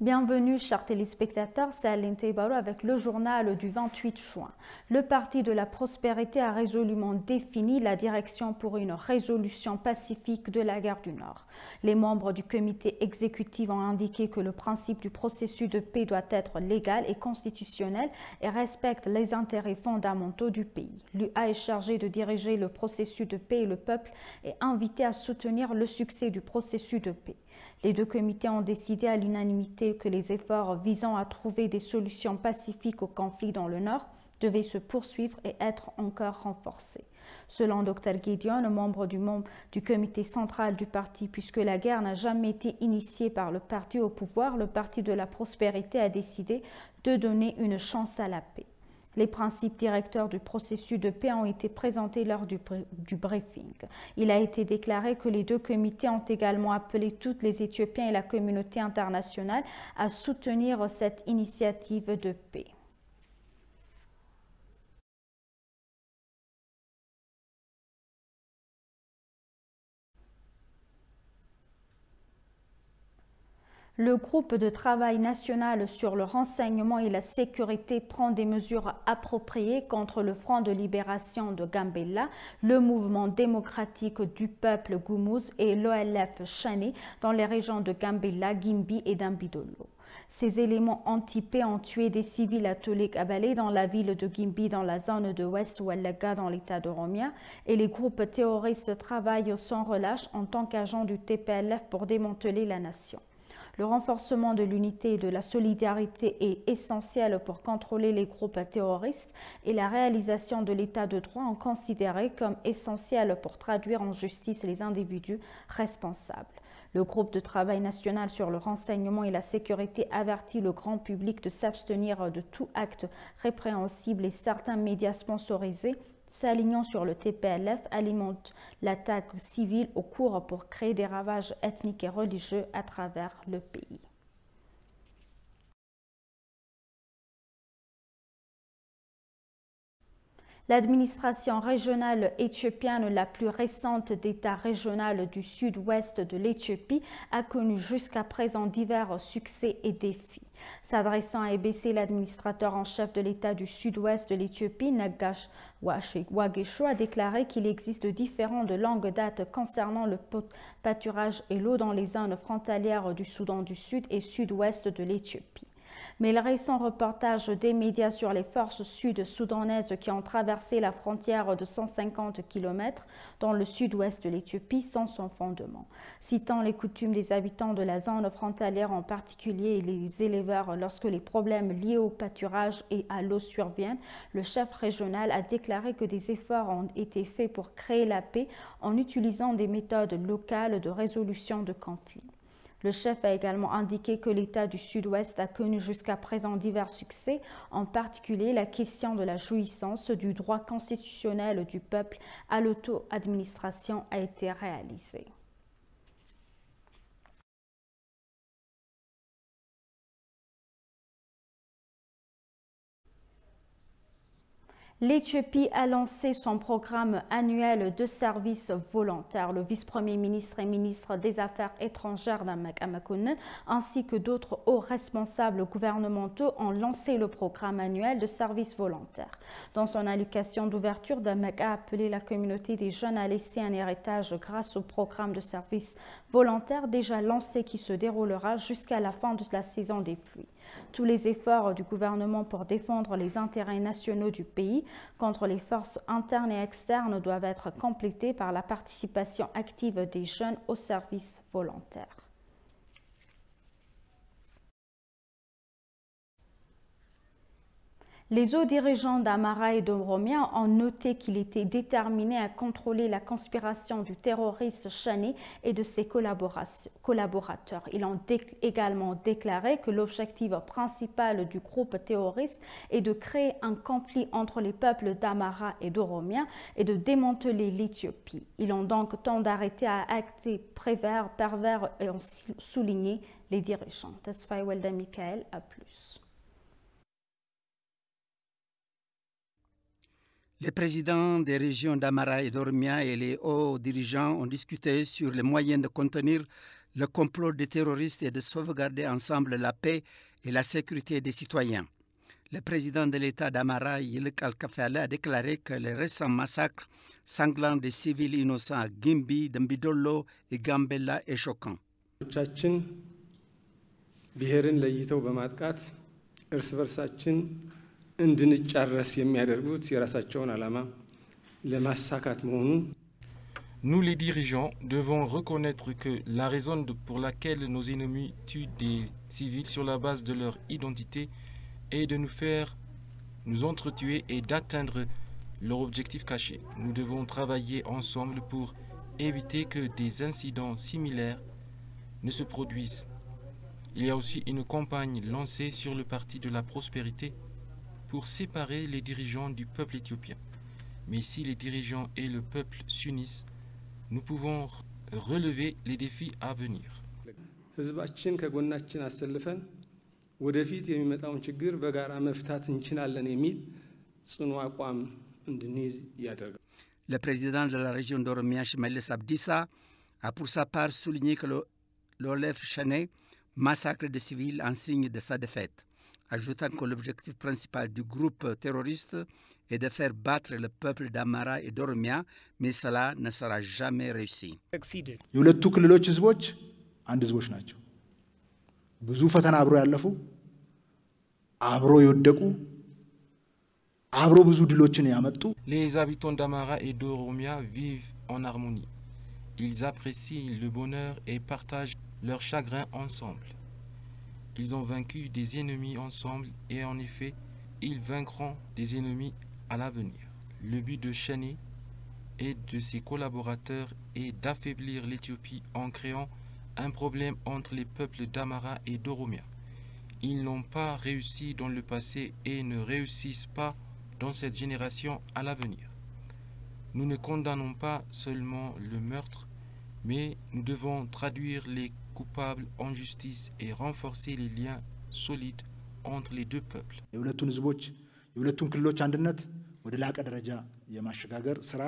Bienvenue, chers téléspectateurs, c'est Aline Teibaro avec le journal du 28 juin. Le Parti de la Prospérité a résolument défini la direction pour une résolution pacifique de la guerre du Nord. Les membres du comité exécutif ont indiqué que le principe du processus de paix doit être légal et constitutionnel et respecte les intérêts fondamentaux du pays. L'UA est chargé de diriger le processus de paix et le peuple est invité à soutenir le succès du processus de paix. Les deux comités ont décidé à l'unanimité que les efforts visant à trouver des solutions pacifiques au conflit dans le Nord devaient se poursuivre et être encore renforcés. Selon Dr Gideon, membre du comité central du parti, puisque la guerre n'a jamais été initiée par le parti au pouvoir, le Parti de la Prospérité a décidé de donner une chance à la paix. Les principes directeurs du processus de paix ont été présentés lors du briefing. Il a été déclaré que les deux comités ont également appelé tous les Éthiopiens et la communauté internationale à soutenir cette initiative de paix. Le groupe de travail national sur le renseignement et la sécurité prend des mesures appropriées contre le Front de libération de Gambella, le mouvement démocratique du peuple Gumuz et l'OLF Shane dans les régions de Gambella, Gimbi et Dambidolo. Ces éléments anti-paix ont tué des civils à Tolik Abale dans la ville de Gimbi dans la zone de West Wallaga dans l'état d'Oromia et les groupes terroristes travaillent sans relâche en tant qu'agents du TPLF pour démanteler la nation. Le renforcement de l'unité et de la solidarité est essentiel pour contrôler les groupes terroristes et la réalisation de l'état de droit est considérée comme essentielle pour traduire en justice les individus responsables. Le groupe de travail national sur le renseignement et la sécurité avertit le grand public de s'abstenir de tout acte répréhensible et certains médias sponsorisés s'alignant sur le TPLF alimente l'attaque civile au cours pour créer des ravages ethniques et religieux à travers le pays. L'administration régionale éthiopienne, la plus récente d'État régional du sud-ouest de l'Éthiopie, a connu jusqu'à présent divers succès et défis. S'adressant à EBC, l'administrateur en chef de l'État du sud-ouest de l'Éthiopie, Nagash Wagesho, a déclaré qu'il existe de longue date concernant le pâturage et l'eau dans les zones frontalières du Soudan du Sud et sud-ouest de l'Éthiopie. Mais le récent reportage des médias sur les forces sud-soudanaises qui ont traversé la frontière de 150 km dans le sud-ouest de l'Éthiopie sans son fondement. Citant les coutumes des habitants de la zone frontalière, en particulier les éleveurs, lorsque les problèmes liés au pâturage et à l'eau surviennent, le chef régional a déclaré que des efforts ont été faits pour créer la paix en utilisant des méthodes locales de résolution de conflits. Le chef a également indiqué que l'État du Sud-Ouest a connu jusqu'à présent divers succès, en particulier la question de la jouissance du droit constitutionnel du peuple à l'auto-administration a été réalisée. L'Éthiopie a lancé son programme annuel de services volontaires. Le vice-premier ministre et ministre des Affaires étrangères d'Amek Amakonnen ainsi que d'autres hauts responsables gouvernementaux ont lancé le programme annuel de services volontaires. Dans son allocution d'ouverture, Damek a appelé la communauté des jeunes à laisser un héritage grâce au programme de services volontaires déjà lancé qui se déroulera jusqu'à la fin de la saison des pluies. Tous les efforts du gouvernement pour défendre les intérêts nationaux du pays contre les forces internes et externes doivent être complétés par la participation active des jeunes au service volontaire. Les hauts dirigeants d'Amara et d'Oromia ont noté qu'il était déterminé à contrôler la conspiration du terroriste Shane et de ses collaborateurs. Ils ont également déclaré que l'objectif principal du groupe terroriste est de créer un conflit entre les peuples d'Amara et d'Oromia et de démanteler l'Éthiopie. Ils ont donc tant d'arrêter à acter pervers et ont souligné les dirigeants. Tesfaye Welda Michael, à plus. Les présidents des régions d'Amara et d'Oromia et les hauts dirigeants ont discuté sur les moyens de contenir Le complot des terroristes est de sauvegarder ensemble la paix et la sécurité des citoyens. Le président de l'État d'Amara, Yilkal Kafale, a déclaré que les récents massacres sanglants des civils innocents à Gimbi, Dambidolo et Gambella est choquant. ብሔርን ለይተው በማጥቃት እርስ በርሳችን እንድንጫረስ የሚያደርጉት የራሳቸውን ዓላማ ለማሳካት መሆኑ Nous les dirigeants devons reconnaître que la raison pour laquelle nos ennemis tuent des civils sur la base de leur identité est de nous faire nous entretuer et d'atteindre leur objectif caché. Nous devons travailler ensemble pour éviter que des incidents similaires ne se produisent. Il y a aussi une campagne lancée sur le Parti de la Prospérité pour séparer les dirigeants du peuple éthiopien. Mais si les dirigeants et le peuple s'unissent, nous pouvons relever les défis à venir. ህዝባችን ከጎናችን አሰልፈን ወደፊት የሚመጣውን ችግር በጋራ መፍታት እንችላለን የሚል ጽኑ አቋም እንድንይዝ ያደርጋል። Le président de la région d'Oromia, Shimelis Abdissa, a pour sa part souligné que l'Olef Chané massacre des civils en signe de sa défaite, ajoutant que l'objectif principal du groupe terroriste est de faire battre le peuple d'Amara et d'Oromia, mais cela ne sera jamais réussi. የሁለቱ ክልሎች ህዝቦች አንድ ህዝቦች ናቸው። ብዙ ፈተና አብሮ ያለፉ፣ አብሮ የወደቁ፣ አብሮ ብዙ ድሎችን ያመጡ። Les habitants d'Amara et d'Oromia vivent en harmonie. Ils apprécient le bonheur et partagent leur chagrin ensemble. Ils ont vaincu des ennemis ensemble et en effet, ils vaincront des ennemis à l'avenir. Le but de Chané et de ses collaborateurs est d'affaiblir l'Éthiopie en créant un problème entre les peuples d'Amara et d'Oromia. Ils n'ont pas réussi dans le passé et ne réussissent pas dans cette génération à l'avenir. Nous ne condamnons pas seulement le meurtre, mais nous devons traduire les coupables en justice et renforcer les liens solides entre les deux peuples. የሁለቱን ህዝቦች የሁለቱን ክልሎች አንድነት ወደ ላቀ ደረጃ የማሸጋገር ስራ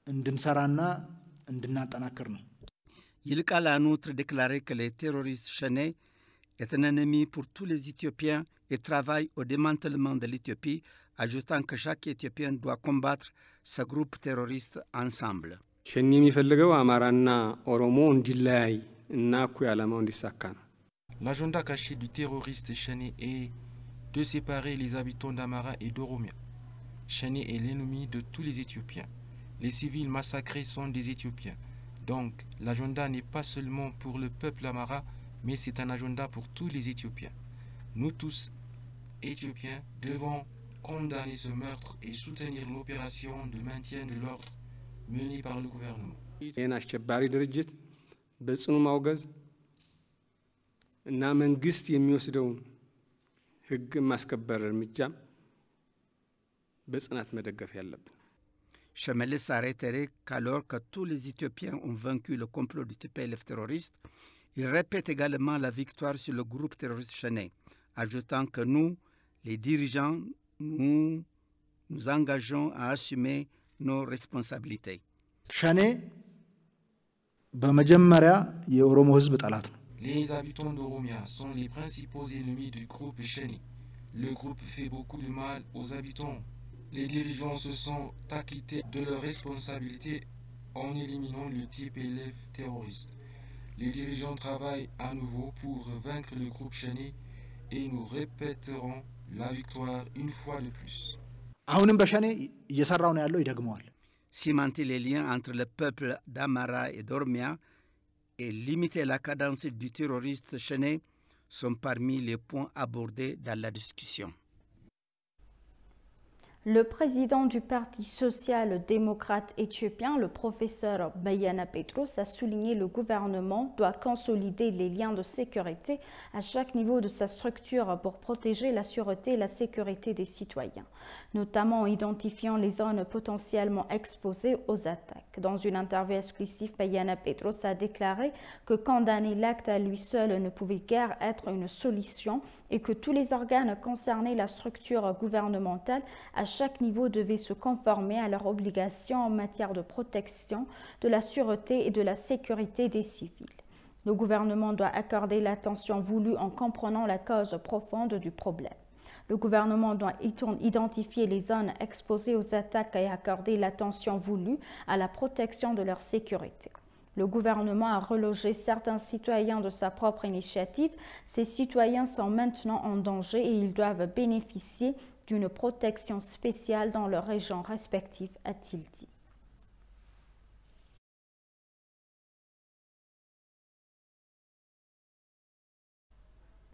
እንድንሰራና እንድናጠናክር ነው። Yilkal a en outre déclaré que les terroristes Chané est un ennemi pour tous les Éthiopiens et travaille au démantèlement de l'Éthiopie, ajoutant que chaque Éthiopien doit combattre ce groupe terroriste ensemble. ሸኔ የሚፈልገው አማራና ኦሮሞ እንዲለያይ እና እኩይ ዓላማው እንዲሳካ ነው። L'agenda caché du terroriste Chané est de séparer les habitants d'Amara et d'Oromia. Chané est l'ennemi de tous les Éthiopiens. Les civils massacrés sont des Éthiopiens. Donc, l'agenda n'est pas seulement pour le peuple Amara, mais c'est un agenda pour tous les Éthiopiens. Nous tous, Éthiopiens, devons condamner ce meurtre et soutenir l'opération de maintien de l'ordre menée par le gouvernement. ይህን አሸባሪ ድርጅት በጽኑ ማውገዝ እና መንግስት የሚወስደውን ህግ ማስከበር እርምጃ በጽናት መደገፍ ያለብን። Shimelis a réitéré qu'alors que tous les Éthiopiens ont vaincu le complot du TPLF terroriste, il répète également la victoire sur le groupe terroriste Chané, ajoutant que nous, les dirigeants, nous engageons à assumer nos responsabilités. ሸኔ በመጀመሪያ የኦሮሞ ህዝብ ጠላት ነው። Les habitants d'Oromia sont les principaux ennemis du groupe Chané. Le groupe fait beaucoup de mal aux habitants. Les dirigeants se sont acquittés de leurs responsabilités en éliminant le TPLF terroriste. Les dirigeants travaillent à nouveau pour vaincre le groupe Chané et nous répéterons la victoire une fois de plus. አሁንም በሸኔ እየሰራው ነው ያለው ይደግመዋል። Cimenter les liens entre le peuple d'Amara et d'Oromia et limiter la cadence du terroriste Chané sont parmi les points abordés dans la discussion. Le président du Parti social-démocrate éthiopien, le professeur Bayana Petros, a souligné que le gouvernement doit consolider les liens de sécurité à chaque niveau de sa structure pour protéger la sûreté et la sécurité des citoyens, notamment en identifiant les zones potentiellement exposées aux attaques. Dans une interview exclusive, Bayana Petros a déclaré que condamner l'acte à lui seul ne pouvait guère être une solution et que tous les organes concernés la structure gouvernementale à chaque niveau devaient se conformer à leurs obligations en matière de protection, de la sûreté et de la sécurité des civils. Le gouvernement doit accorder l'attention voulue en comprenant la cause profonde du problème. Le gouvernement doit identifier les zones exposées aux attaques et accorder l'attention voulue à la protection de leur sécurité. Le gouvernement a relogé certains citoyens de sa propre initiative. Ces citoyens sont maintenant en danger et ils doivent bénéficier d'une protection spéciale dans leurs régions respectives, a-t-il dit.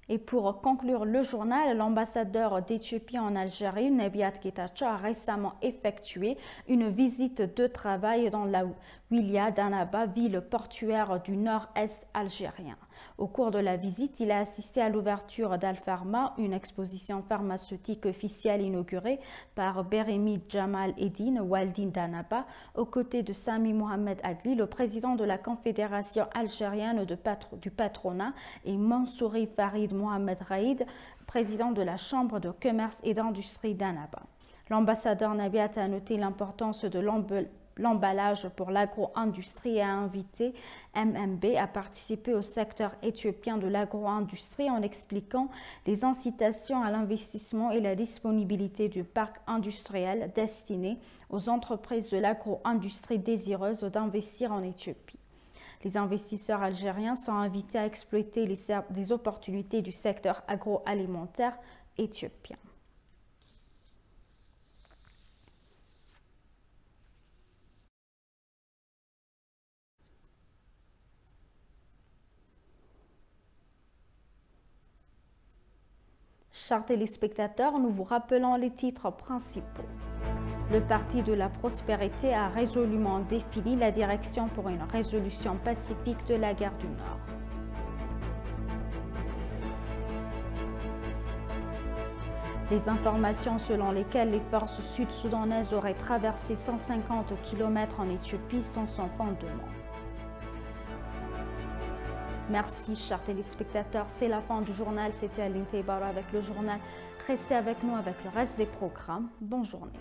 Et pour conclure le journal, l'ambassadeur d'Éthiopie en Algérie, Nebiat Getachew, a récemment effectué une visite de travail dans la wilaya d'Annaba, ville portuaire du nord-est algérien. Au cours de la visite, il a assisté à l'ouverture d'Al-Pharma, une exposition pharmaceutique officielle inaugurée par Beremi Jamal Eddine, Waldin d'Annaba, aux côtés de Sami Mohamed Agli, le président de la Confédération algérienne du patronat, et Mansouri Farid Mohamed Raïd, président de la Chambre de commerce et d'industrie d'Annaba. L'ambassadeur Nebiat a noté l'importance de l'emballage pour l'agro-industrie et a invité MMB à participer au secteur éthiopien de l'agro-industrie en expliquant les incitations à l'investissement et la disponibilité du parc industriel destiné aux entreprises de l'agro-industrie désireuses d'investir en Éthiopie. Les investisseurs algériens sont invités à exploiter les opportunités du secteur agroalimentaire éthiopien. Chers téléspectateurs, nous vous rappelons les titres principaux. Le Parti de la Prospérité a résolument défini la direction pour une résolution pacifique de la guerre du Nord. Les informations selon lesquelles les forces sud-soudanaises auraient traversé 150 km en Éthiopie sont sans fondement. Merci, chers téléspectateurs. C'est la fin du journal. C'était Aline Teibaro avec le journal. Restez avec nous avec le reste des programmes. Bonne journée.